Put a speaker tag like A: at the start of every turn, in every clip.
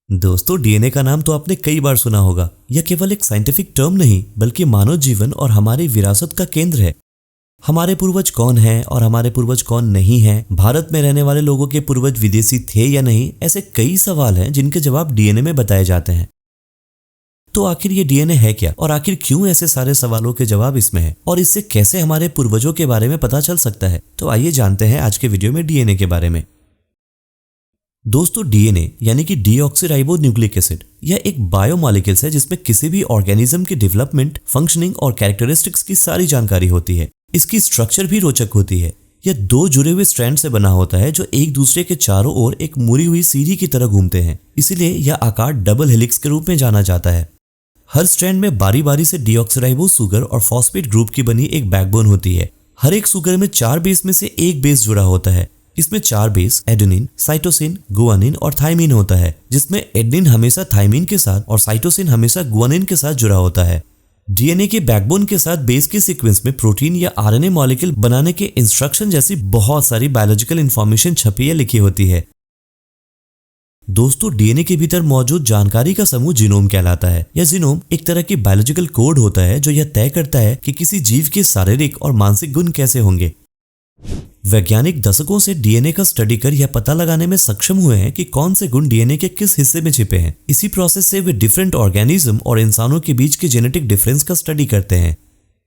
A: दोस्तों, डीएनए का नाम तो आपने कई बार सुना होगा। यह केवल एक साइंटिफिक टर्म नहीं बल्कि मानव जीवन और हमारी विरासत का केंद्र है। हमारे पूर्वज कौन हैं और हमारे पूर्वज कौन नहीं हैं, भारत में रहने वाले लोगों के पूर्वज विदेशी थे या नहीं, ऐसे कई सवाल हैं जिनके जवाब डीएनए में बताए जाते हैं। तो आखिर ये डीएनए है क्या और आखिर क्यों ऐसे सारे सवालों के जवाब इसमें है और इससे कैसे हमारे पूर्वजों के बारे में पता चल सकता है। तो आइए जानते हैं आज के वीडियो में डीएनए के बारे में। दोस्तों, डीएनए यानी कि डीऑक्सीराइबो न्यूक्लिक एसिड, यह एक बायोमॉलिक्यूल्स है जिसमें किसी भी ऑर्गेनिज्म की डेवलपमेंट, फंक्शनिंग और कैरेक्टरिस्टिक्स की सारी जानकारी होती है। इसकी स्ट्रक्चर भी रोचक होती है। यह दो जुड़े हुए स्ट्रैंड से बना होता है जो एक दूसरे के चारों ओर एक मुड़ी हुई सीढ़ी की तरह घूमते हैं। इसीलिए यह आकार डबल हेलिक्स के रूप में जाना जाता है। हर स्ट्रैंड में बारी बारी से डीऑक्सीराइबो सुगर और फॉस्फेट ग्रुप की बनी एक बैकबोन होती है। हर एक सुगर में 4 बेस में से एक बेस जुड़ा होता है। इसमें 4 बेस एडेनिन, साइटोसिन, गुआनिन और थाइमिन होता है, जिसमें एडेनिन हमेशा थाइमिन के साथ और साइटोसिन हमेशा गुआनिन के साथ जुड़ा होता है। डीएनए के बैकबोन के साथ बेस के सीक्वेंस में प्रोटीन या आरएनए मॉलिक्यूल बनाने के इंस्ट्रक्शन जैसी बहुत सारी बायोलॉजिकल इंफॉर्मेशन छपी या लिखी होती है। दोस्तों, डीएनए के भीतर मौजूद जानकारी का समूह जीनोम कहलाता है। यह जीनोम एक तरह की बायोलॉजिकल कोड होता है जो यह तय करता है कि किसी जीव के शारीरिक और मानसिक गुण कैसे होंगे। वैज्ञानिक दशकों से डीएनए का स्टडी कर यह पता लगाने में सक्षम हुए हैं कि कौन से गुण डीएनए के किस हिस्से में छिपे हैं। इसी प्रोसेस से वे डिफरेंट ऑर्गेनिज्म और इंसानों के बीच के जेनेटिक डिफरेंस का स्टडी करते हैं।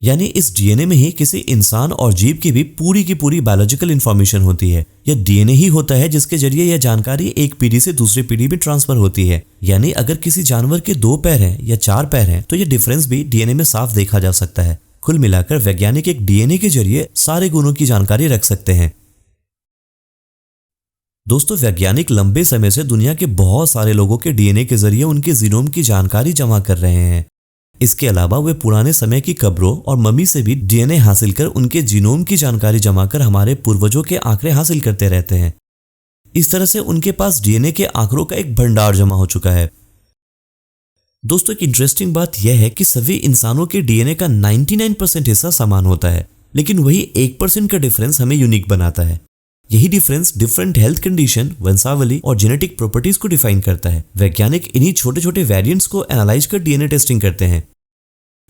A: यानी इस डीएनए में ही किसी इंसान और जीव की भी पूरी की पूरी बायोलॉजिकल इंफॉर्मेशन होती है। यह डीएनए ही होता है जिसके जरिए यह जानकारी एक पीढ़ी से दूसरी पीढ़ी में ट्रांसफर होती है। यानी अगर किसी जानवर के 2 पैर हैं या 4 पैर हैं तो यह डिफरेंस भी डीएनए में साफ देखा जा सकता है। कुल मिलाकर वैज्ञानिक एक डीएनए के जरिए सारे गुणों की जानकारी रख सकते हैं। दोस्तों, वैज्ञानिक लंबे समय से दुनिया के बहुत सारे लोगों के डीएनए के जरिए उनके जीनोम की जानकारी जमा कर रहे हैं। इसके अलावा वे पुराने समय की कब्रों और मम्मी से भी डीएनए हासिल कर उनके जीनोम की जानकारी जमा कर हमारे पूर्वजों के आंकड़े हासिल करते रहते हैं। इस तरह से उनके पास डीएनए के आंकड़ों का एक भंडार जमा हो चुका है। दोस्तों, एक इंटरेस्टिंग बात यह है कि सभी इंसानों के डीएनए का 99% हिस्सा समान होता है, लेकिन वही 1% का डिफरेंस हमें यूनिक बनाता है। यही डिफरेंस डिफरेंट हेल्थ कंडीशन, वंशावली और जेनेटिक प्रॉपर्टीज को डिफाइन करता है। वैज्ञानिक इन्हीं छोटे छोटे वेरिएंट्स को एनालाइज कर डीएनए टेस्टिंग करते हैं।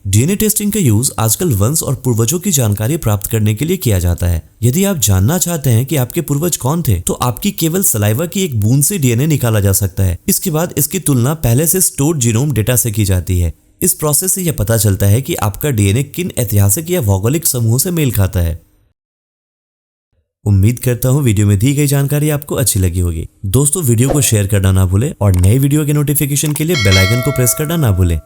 A: डीएनए टेस्टिंग का यूज आजकल वंश और पूर्वजों की जानकारी प्राप्त करने के लिए किया जाता है। यदि आप जानना चाहते हैं कि आपके पूर्वज कौन थे, तो आपकी केवल सलाइवा की एक बूंद से डीएनए निकाला जा सकता है। इसके बाद इसकी तुलना पहले से स्टोर्ड जीनोम डेटा से की जाती है। इस प्रोसेस से यह पता चलता है कि आपका डीएनए किन ऐतिहासिक या भौगोलिक समूह से मेल खाता है। उम्मीद करता हूँ वीडियो में दी गई जानकारी आपको अच्छी लगी होगी। दोस्तों, वीडियो को शेयर करना ना भूलें और नए वीडियो के नोटिफिकेशन के लिए बेल आइकन को प्रेस करना ना भूलें।